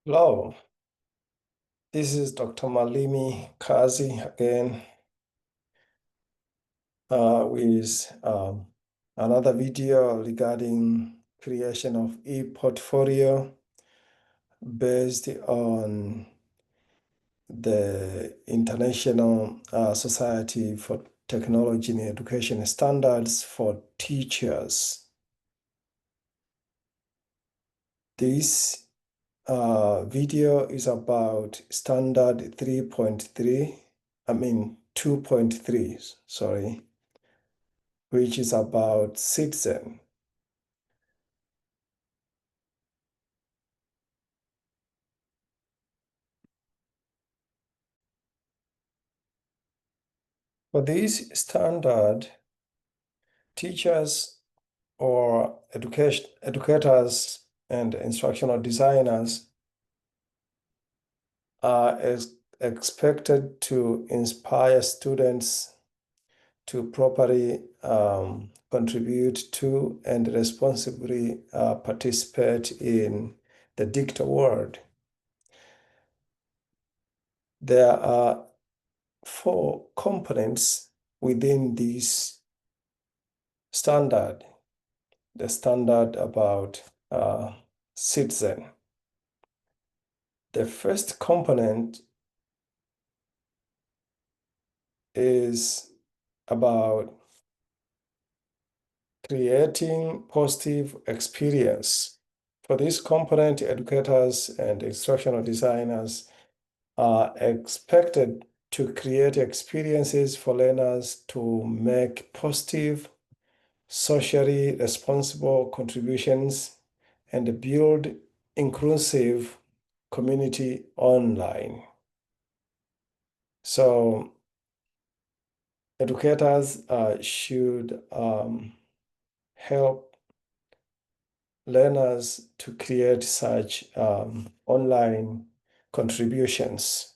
Hello, this is Dr. Malimi Kazi again with another video regarding creation of ePortfolio based on the International Society for Technology in Education standards for teachers. This video is about standard 3.3, 2.3, sorry, which is about citizen. For this standard, teachers or educators and instructional designers are expected to inspire students to properly contribute to and responsibly participate in the digital world. There are 4 components within this standard, the standard about citizen. The first component is about creating positive experience. For this component, educators and instructional designers are expected to create experiences for learners to make positive, socially responsible contributions and build inclusive community online. So educators should help learners to create such online contributions.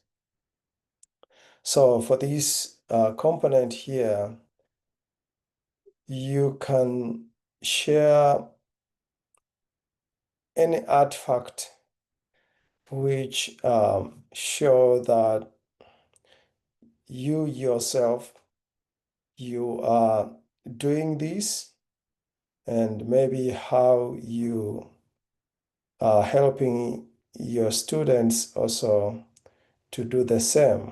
So for this component here, you can share any artifact which show that you yourself, you are doing this, and maybe how you are helping your students also to do the same.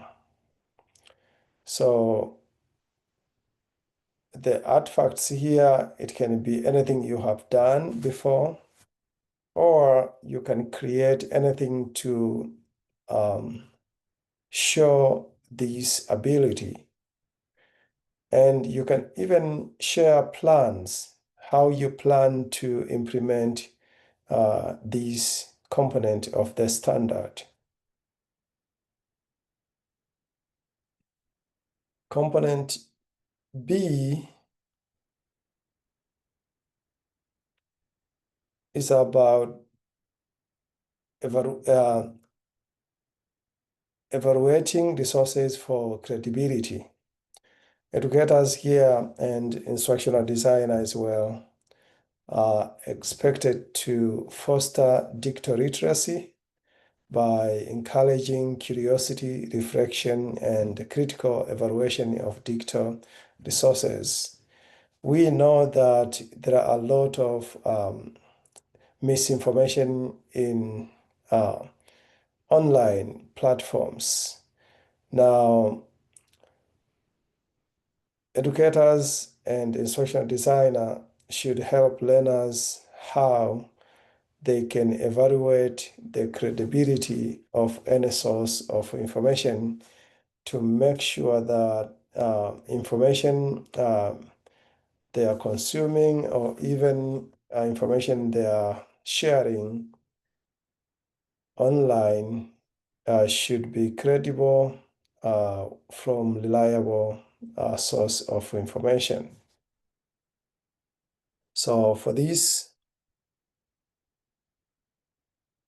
So the artifacts here, it can be anything you have done before, or you can create anything to show this ability. And you can even share plans, how you plan to implement this component of the standard. Component B is about evaluating resources for credibility. Educators here and instructional designers as well are expected to foster digital literacy by encouraging curiosity, reflection, and critical evaluation of digital resources. We know that there are a lot of misinformation in online platforms. Now, educators and instructional designer should help learners how they can evaluate the credibility of any source of information to make sure that information they are consuming or even information they are sharing online should be credible from reliable source of information. So for this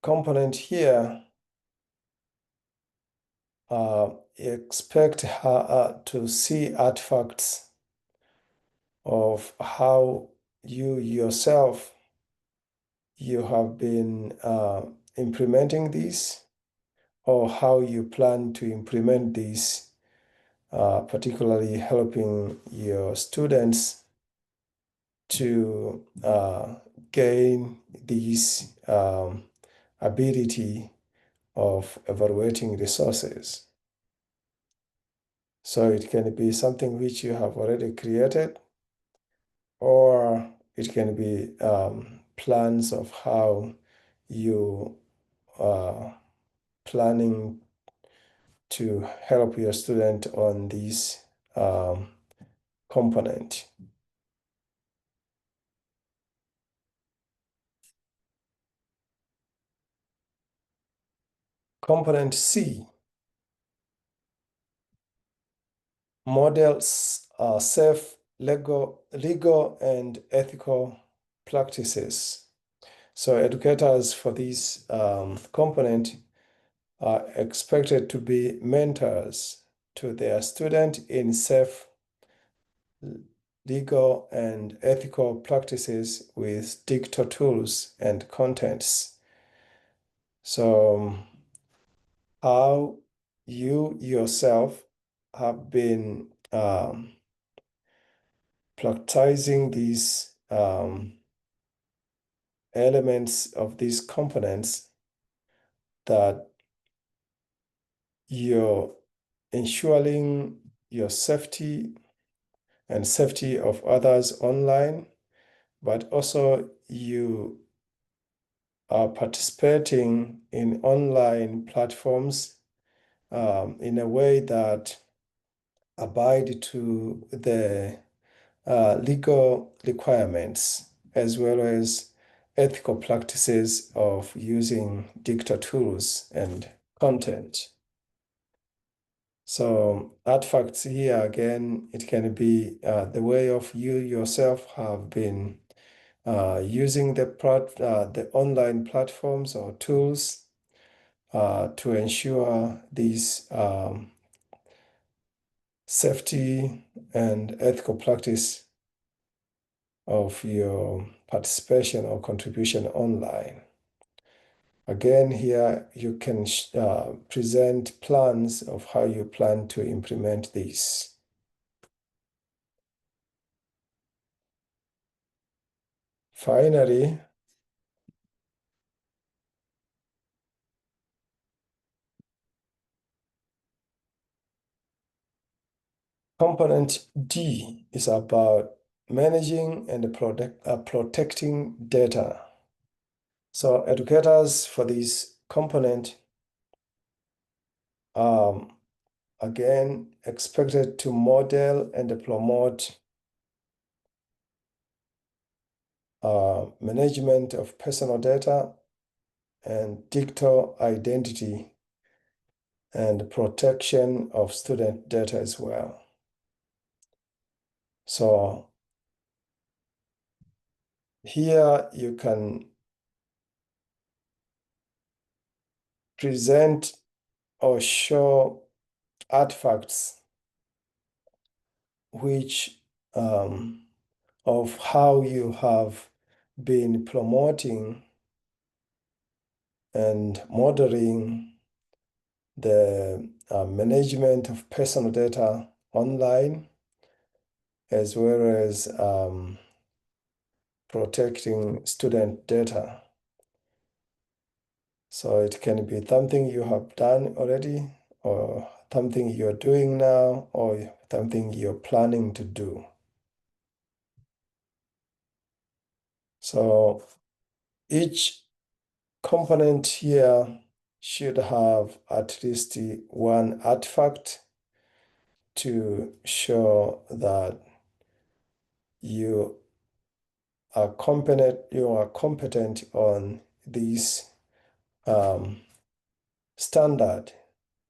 component here, expect her to see artifacts of how you yourself you have been implementing this, or how you plan to implement this, particularly helping your students to gain this ability of evaluating resources. So it can be something which you have already created, or it can be plans of how you are planning to help your student on this component. Component C, models safe legal and ethical practices. So educators for this component are expected to be mentors to their student in safe legal and ethical practices with digital tools and contents. So how you yourself have been practicing these elements of these components that you're ensuring your safety and safety of others online, but also you are participating in online platforms in a way that abide to the legal requirements as well as ethical practices of using digital tools and content. So artifacts here again, it can be the way of you yourself have been using the online platforms or tools to ensure these safety and ethical practice of your participation or contribution online. Again, here you can present plans of how you plan to implement this. Finally, component D is about managing and protecting data. So educators for this component again expected to model and promote management of personal data and digital identity and protection of student data as well. So here you can present or show artifacts which of how you have been promoting and modeling the management of personal data online, as well as protecting student data. So it can be something you have done already, or something you're doing now, or something you're planning to do. So each component here should have at least one artifact to show that you are competent on these standard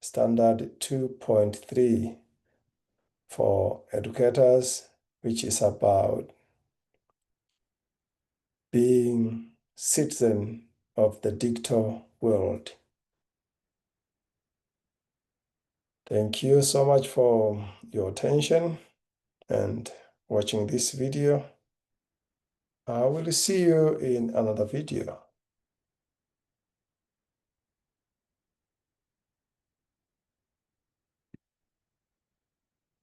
2.3 for educators, which is about being citizen of the digital world. Thank you so much for your attention and watching this video. I will see you in another video.